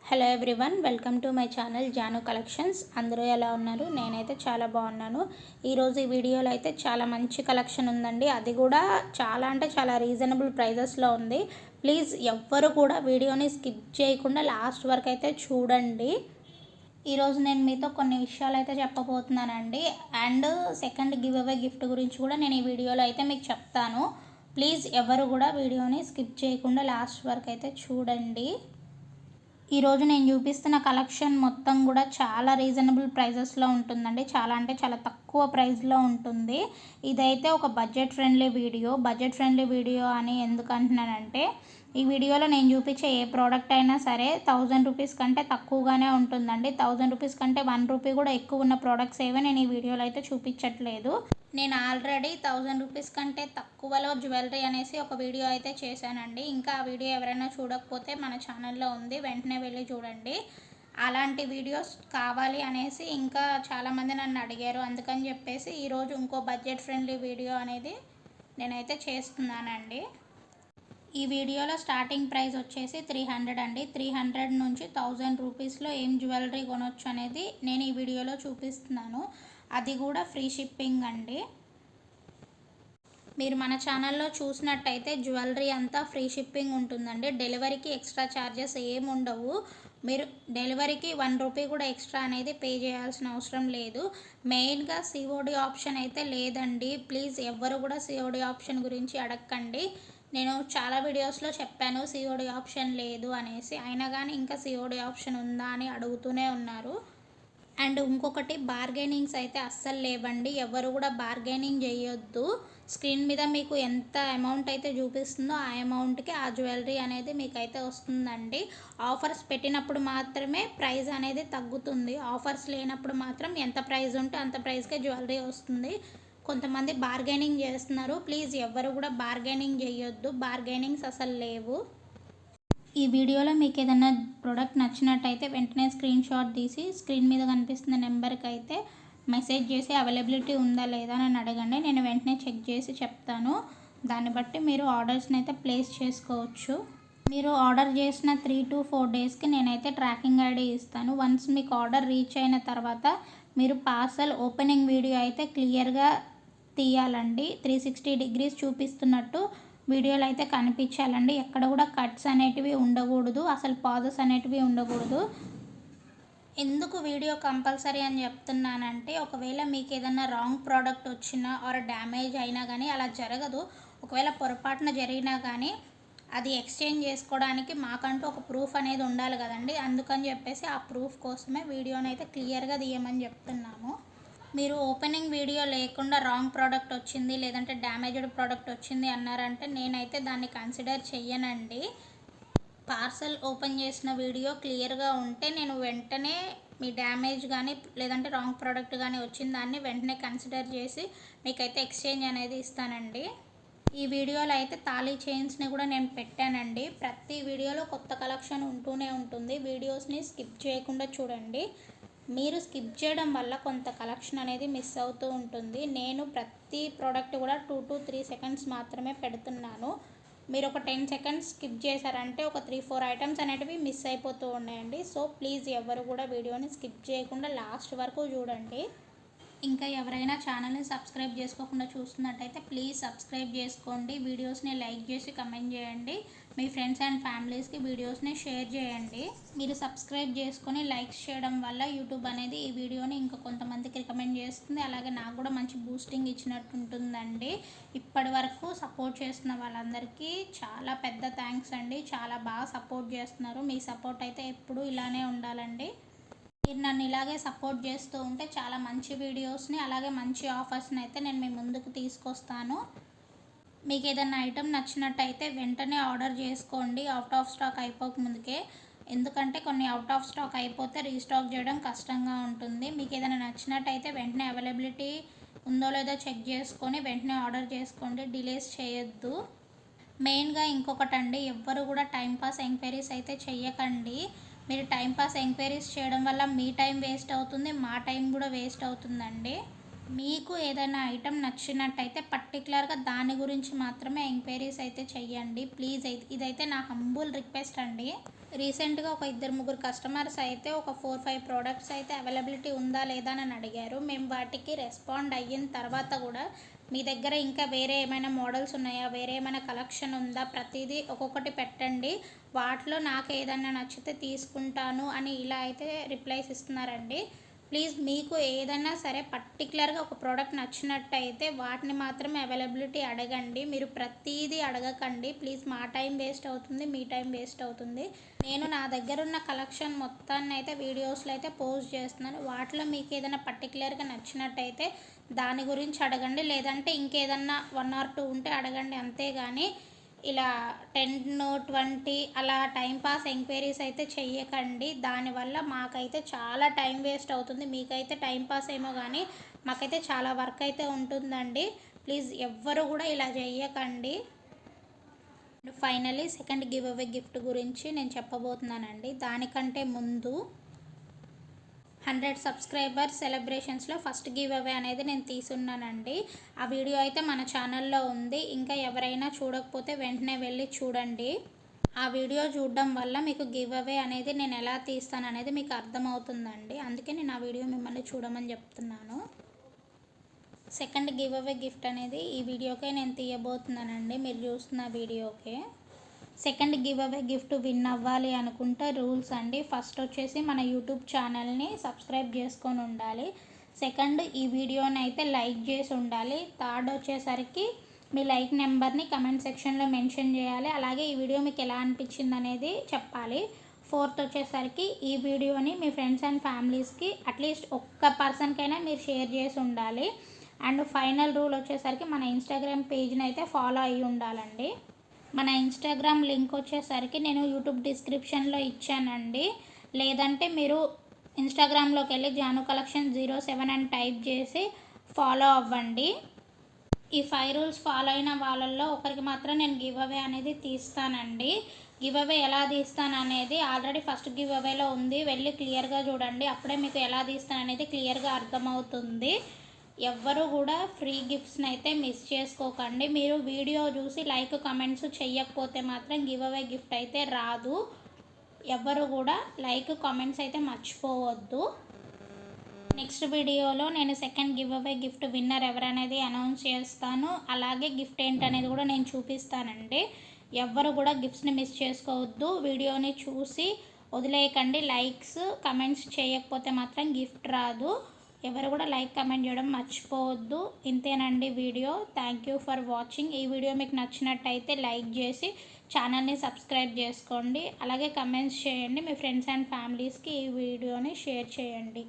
Hello everyone, welcome to my channel Janu collections. అందరూ ఎలా ఉన్నారు? నేనైతే చాలా బాగున్నాను. ఈరోజు ఈ వీడియోలో అయితే చాలా మంచి కలెక్షన్ ఉందండి. అది కూడా చాలా రీజనబుల్ ప్రైజెస్లో ఉంది. ప్లీజ్ ఎవ్వరు కూడా వీడియోని స్కిప్ చేయకుండా లాస్ట్ వరకు అయితే చూడండి. ఈరోజు నేను మీతో కొన్ని విషయాలు అయితే చెప్పబోతున్నానండి. And second giveaway gift గురించి కూడా నేను ఈ వీడియోలో అయితే మీకు చెప్తాను. ప్లీజ్ ఎవరు కూడా వీడియోని స్కిప్ చేయకుండా లాస్ట్ వరకు అయితే చూడండి. ఈరోజు నేను చూపిస్తున్న కలెక్షన్ మొత్తం కూడా చాలా రీజనబుల్ ప్రైజెస్లో ఉంటుందండి. చాలా తక్కువ ప్రైస్లో ఉంటుంది. ఇదైతే ఒక బడ్జెట్ ఫ్రెండ్లీ వీడియో అని ఎందుకు అంటున్నానంటే, ఈ వీడియోలో నేను చూపించే ఏ ప్రోడక్ట్ అయినా సరే 1000 రూపీస్ కంటే తక్కువగానే ఉంటుందండి. 1000 రూపీస్ కంటే 1 రూపీ కూడా ఎక్కువ ఉన్న ప్రోడక్ట్స్ ఏవే నేను ఈ వీడియోలో అయితే చూపించట్లేదు. నేను ఆల్రెడీ 1000 రూపీస్ కంటే తక్కువలో జ్యువెలరీ అనేసి ఒక వీడియో అయితే చేశానండి. ఇంకా ఆ వీడియో ఎవరైనా చూడకపోతే మన ఛానల్లో ఉంది, వెంటనే వెళ్ళి చూడండి. అలాంటి వీడియోస్ కావాలి అనేసి ఇంకా చాలామంది నన్ను అడిగారు. అందుకని చెప్పేసి ఈరోజు ఇంకో బడ్జెట్ ఫ్రెండ్లీ వీడియో అనేది నేనైతే చేస్తున్నానండి. ఈ వీడియోలో స్టార్టింగ్ ప్రైస్ వచ్చేసి 300 అండి. 300 నుంచి 1000 రూపీస్లో ఏం జ్యువెలరీ కొనవచ్చు అనేది నేను ఈ వీడియోలో చూపిస్తున్నాను. అది కూడా ఫ్రీ షిప్పింగ్ అండి. మీరు మన ఛానల్లో చూసినట్టయితే జ్యువెలరీ అంతా ఫ్రీ షిప్పింగ్ ఉంటుందండి. డెలివరీకి ఎక్స్ట్రా ఛార్జెస్ ఏమి ఉండవు. మీరు డెలివరీకి 1 రూపీ కూడా ఎక్స్ట్రా అనేది పే చేయాల్సిన అవసరం లేదు. మెయిన్గా సిఓడి ఆప్షన్ అయితే లేదండి. ప్లీజ్ ఎవ్వరు కూడా సిఓడి ఆప్షన్ గురించి అడగండి. నేను చాలా వీడియోస్లో చెప్పాను సిఓడి ఆప్షన్ లేదు అనేసి, అయినా కానీ ఇంకా సిఓడి ఆప్షన్ ఉందా అని అడుగుతూనే ఉన్నారు. అండ్ ఇంకొకటి, బార్గెనింగ్స్ అయితే అస్సలు లేవండి. ఎవరు కూడా బార్గెనింగ్ చేయొద్దు. స్క్రీన్ మీద మీకు ఎంత అమౌంట్ అయితే చూపిస్తుందో ఆ అమౌంట్కి ఆ జ్యువెలరీ అనేది మీకైతే వస్తుందండి. ఆఫర్స్ పెట్టినప్పుడు మాత్రమే ప్రైస్ అనేది తగ్గుతుంది. ఆఫర్స్ లేనప్పుడు మాత్రం ఎంత ప్రైస్ ఉంటే అంత ప్రైస్కే జ్యువెలరీ వస్తుంది. కొంతమంది బార్గెనింగ్ చేస్తున్నారు. ప్లీజ్ ఎవ్వరు కూడా బార్గెనింగ్ చేయొద్దు. బార్గెనింగ్స్ అసలు లేవు. ఈ వీడియోలో మీకు ఏదైనా ప్రోడక్ట్ నచ్చినట్టయితే వెంటనే స్క్రీన్ షాట్ తీసి స్క్రీన్ మీద కనిపిస్తున్న నెంబర్కి అయితే మెసేజ్ చేసి అవైలబిలిటీ ఉందా లేదా అని అడగండి. నేను వెంటనే చెక్ చేసి చెప్తాను. దాన్ని బట్టి మీరు ఆర్డర్స్ని అయితే ప్లేస్ చేసుకోవచ్చు. మీరు ఆర్డర్ చేసిన 3 to 4 డేస్కి నేనైతే ట్రాకింగ్ ఐడి ఇస్తాను. వన్స్ మీకు ఆర్డర్ రీచ్ అయిన తర్వాత మీరు పార్సల్ ఓపెనింగ్ వీడియో అయితే క్లియర్గా తీయాలండి. 360 degrees చూపిస్తున్నట్టు వీడియోలో అయితే కనిపించాలండి. ఎక్కడ కూడా కట్స్ అనేటివి ఉండకూడదు, అసలు పాజెస్ అనేటివి ఉండకూడదు. ఎందుకు వీడియో కంపల్సరీ అని చెప్తున్నానంటే, ఒకవేళ మీకు ఏదైనా రాంగ్ ప్రోడక్ట్ వచ్చినా ఆర్ డ్యామేజ్ అయినా కానీ అలా జరగదు. ఒకవేళ పొరపాటున జరిగినా కానీ అది ఎక్స్చేంజ్ చేసుకోవడానికి మాకంటూ ఒక ప్రూఫ్ అనేది ఉండాలి కదండి. అందుకని చెప్పేసి ఆ ప్రూఫ్ కోసమే వీడియోని అయితే క్లియర్గా తీయమని చెప్తున్నాము. మీరు ఓపెనింగ్ వీడియో లేకుండా రాంగ్ ప్రోడక్ట్ వచ్చింది లేదంటే డ్యామేజ్డ్ ప్రోడక్ట్ వచ్చింది అన్నారంటే నేనైతే దాన్ని కన్సిడర్ చెయ్యనండి. పార్సల్ ఓపెన్ చేసిన వీడియో క్లియర్గా ఉంటే నేను వెంటనే మీ డ్యామేజ్ కానీ లేదంటే రాంగ్ ప్రోడక్ట్ కానీ వచ్చిన దాన్ని వెంటనే కన్సిడర్ చేసి మీకైతే ఎక్స్చేంజ్ అనేది ఇస్తానండి. ఈ వీడియోలో అయితే తాళీ చైన్స్ని కూడా నేను పెట్టానండి. ప్రతి వీడియోలో కొత్త కలెక్షన్ ఉంటూనే ఉంటుంది. వీడియోస్ని స్కిప్ చేయకుండా చూడండి. మీరు స్కిప్ చేయడం వల్ల కొంత కలెక్షన్ అనేది మిస్ అవుతూ ఉంటుంది. నేను ప్రతి ప్రోడక్ట్ కూడా 2 to 3 సెకండ్స్ మాత్రమే పెడుతున్నాను. మీరు ఒక 10 సెకండ్స్ స్కిప్ చేశారంటే ఒక 3-4 ఐటమ్స్ అనేటివి మిస్ అయిపోతూ ఉన్నాయండి. సో ప్లీజ్ ఎవరు కూడా వీడియోని స్కిప్ చేయకుండా లాస్ట్ వరకు చూడండి. ఇంకా ఎవరైనా ఛానల్ని సబ్స్క్రైబ్ చేసుకోకుండా చూస్తున్నట్టయితే ప్లీజ్ సబ్స్క్రైబ్ చేసుకోండి. వీడియోస్ని లైక్ చేసి కమెంట్ చేయండి. మీ ఫ్రెండ్స్ అండ్ ఫ్యామిలీస్కి వీడియోస్ని షేర్ చేయండి. మీరు సబ్స్క్రైబ్ చేసుకొని లైక్స్ చేయడం వల్ల యూట్యూబ్ అనేది ఈ వీడియోని ఇంకా కొంతమందికి రికమెండ్ చేస్తుంది. అలాగే నాకు కూడా మంచి బూస్టింగ్ ఇచ్చినట్టు ఉంటుందండి. ఇప్పటి వరకు సపోర్ట్ చేస్తున్న వాళ్ళందరికీ చాలా పెద్ద థ్యాంక్స్ అండి. చాలా బాగా సపోర్ట్ చేస్తున్నారు. మీ సపోర్ట్ అయితే ఎప్పుడూ ఇలానే ఉండాలండి. మీరు నన్ను ఇలాగే సపోర్ట్ చేస్తూ ఉంటే చాలా మంచి వీడియోస్ని అలాగే మంచి ఆఫర్స్ని అయితే నేను మీ ముందుకు తీసుకొస్తాను. మీకు ఏదైనా ఐటెం నచ్చినట్టయితే వెంటనే ఆర్డర్ చేసుకోండి, అవుట్ ఆఫ్ స్టాక్ అయిపోక ముందుకే. ఎందుకంటే కొన్ని అవుట్ ఆఫ్ స్టాక్ అయిపోతే రీస్టాక్ చేయడం కష్టంగా ఉంటుంది. మీకు ఏదైనా నచ్చినట్టయితే వెంటనే అవైలబిలిటీ ఉందో లేదో చెక్ చేసుకొని వెంటనే ఆర్డర్ చేసుకోండి. డిలేస్ చేయొద్దు. మెయిన్గా ఇంకొకటండి, ఎవ్వరు కూడా టైంపాస్ ఎంక్వైరీస్ అయితే చెయ్యకండి. మీరు టైంపాస్ ఎంక్వైరీస్ చేయడం వల్ల మీ టైం వేస్ట్ అవుతుంది, మా టైం కూడా వేస్ట్ అవుతుందండి. మీకు ఏదైనా ఐటెం నచ్చినట్టయితే పర్టికులర్గా దాని గురించి మాత్రమే ఎంక్వైరీస్ అయితే చెయ్యండి ప్లీజ్. ఇదైతే నా హంబుల్ రిక్వెస్ట్ అండి. రీసెంట్గా ఒక ఇద్దరు ముగ్గురు కస్టమర్స్ అయితే ఒక 4-5 ప్రోడక్ట్స్ అయితే అవైలబిలిటీ ఉందా లేదా అని అడిగారు. మేము వాటికి రెస్పాండ్ అయిన తర్వాత కూడా మీ దగ్గర ఇంకా వేరే ఏమైనా మోడల్స్ ఉన్నాయా, వేరే ఏమైనా కలెక్షన్ ఉందా, ప్రతిదీ ఒక్కొక్కటి పెట్టండి, వాటిలో నాకు ఏదైనా నచ్చితే తీసుకుంటాను అని ఇలా అయితే రిప్లైస్ ఇస్తున్నారండి. ప్లీజ్ మీకు ఏదైనా సరే పర్టికులర్గా ఒక ప్రోడక్ట్ నచ్చినట్టయితే వాటిని మాత్రమే అవైలబిలిటీ అడగండి. మీరు ప్రతిదీ అడగకండి ప్లీజ్. మా టైం వేస్ట్ అవుతుంది, మీ టైం వేస్ట్ అవుతుంది. నేను నా దగ్గర ఉన్న కలెక్షన్ మొత్తాన్ని అయితే వీడియోస్లో అయితే పోస్ట్ చేస్తున్నాను. వాటిలో మీకు ఏదైనా పర్టికులర్గా నచ్చినట్టయితే దాని గురించి అడగండి, లేదంటే ఇంకేదన్నా 1 or 2 ఉంటే అడగండి. అంతేగాని ఇలా 10-20 అలా టైంపాస్ ఎంక్వైరీస్ అయితే చెయ్యకండి. దానివల్ల మాకైతే చాలా టైం వేస్ట్ అవుతుంది. మీకైతే టైంపాస్ ఏమో కానీ మాకైతే చాలా వర్క్ అయితే ఉంటుందండి. ప్లీజ్ ఎవ్వరు కూడా ఇలా చెయ్యకండి. Finally second giveaway gift గురించి నేను చెప్పబోతున్నానండి. దానికంటే ముందు 100 సబ్స్క్రైబర్ సెలబ్రేషన్స్లో ఫస్ట్ గివ్ అవే అనేది నేను తీసున్నానండి. ఆ వీడియో అయితే మన ఛానల్లో ఉంది. ఇంకా ఎవరైనా చూడకపోతే వెంటనే వెళ్ళి చూడండి. ఆ వీడియో చూడడం వల్ల మీకు గివ్ అవే అనేది నేను ఎలా తీస్తాను అనేది మీకు అర్థమవుతుందండి. అందుకే నేను ఆ వీడియో మిమ్మల్ని చూడమని చెప్తున్నాను. సెకండ్ గివ్ అవే గిఫ్ట్ అనేది ఈ వీడియోకే నేను తీయబోతున్నానండి. మీరు చూస్తున్న వీడియోకే second giveaway gift win అవ్వాలి అనుకుంటే రూల్స్ అండి. ఫస్ట్ వచ్చేసి మన యూట్యూబ్ ఛానల్ని సబ్స్క్రైబ్ చేసుకొని ఉండాలి. సెకండ్ ఈ వీడియోని అయితే లైక్ చేసి ఉండాలి. థర్డ్ వచ్చేసరికి మీ లైక్ నెంబర్ని కమెంట్ సెక్షన్లో మెన్షన్ చేయాలి. అలాగే ఈ వీడియో మీకు ఎలా అనిపించింది అనేది చెప్పాలి. ఫోర్త్ వచ్చేసరికి ఈ వీడియోని మీ ఫ్రెండ్స్ అండ్ ఫ్యామిలీస్కి అట్లీస్ట్ ఒక్క పర్సన్కైనా మీరు షేర్ చేసి ఉండాలి. అండ్ ఫైనల్ రూల్ వచ్చేసరికి మన ఇన్స్టాగ్రామ్ పేజ్ని అయితే ఫాలో అయ్యి ఉండాలండి. మన ఇన్స్టాగ్రామ్ లింక్ వచ్చేసరికి నేను యూట్యూబ్ డిస్క్రిప్షన్లో ఇచ్చానండి. లేదంటే మీరు ఇన్స్టాగ్రామ్లోకి వెళ్ళి జాను కలెక్షన్ 07 అని టైప్ చేసి ఫాలో అవ్వండి. ఈ 5 రూల్స్ ఫాలో అయిన వాళ్ళల్లో ఒకరికి మాత్రం నేను గివ్ అవే అనేది తీస్తానండి. గివ్ అవే ఎలా తీస్తాను అనేది ఆల్రెడీ ఫస్ట్ గివ్ అవేలో ఉంది, వెళ్ళి క్లియర్గా చూడండి. అప్పుడే మీకు ఎలా తీస్తాను అనేది క్లియర్గా అర్థమవుతుంది. ఎవ్వరు కూడా ఫ్రీ గిఫ్ట్స్ని అయితే మిస్ చేసుకోకండి. మీరు వీడియో చూసి లైక్ కమెంట్స్ చెయ్యకపోతే మాత్రం గివ్ అవే గిఫ్ట్ అయితే రాదు. ఎవ్వరు కూడా లైక్ కామెంట్స్ అయితే మర్చిపోవద్దు. నెక్స్ట్ వీడియోలో నేను second giveaway gift winner ఎవరనేది అనౌన్స్ చేస్తాను. అలాగే గిఫ్ట్ ఏంటనేది కూడా నేను చూపిస్తానండి. ఎవ్వరు కూడా గిఫ్ట్స్ని మిస్ చేసుకోవద్దు. వీడియోని చూసి వదిలేయకండి. లైక్స్ కమెంట్స్ చేయకపోతే మాత్రం గిఫ్ట్ రాదు. ఎవరు కూడా లైక్ కమెంట్ చేయడం మర్చిపోవద్దు. ఇంతేనండి video. Thank you for watching. ఈ వీడియో మీకు నచ్చినట్టయితే లైక్ చేసి ఛానల్ని సబ్స్క్రైబ్ చేసుకోండి. అలాగే కమెంట్స్ చేయండి. మీ ఫ్రెండ్స్ అండ్ ఫ్యామిలీస్కి ఈ వీడియోని షేర్ చేయండి.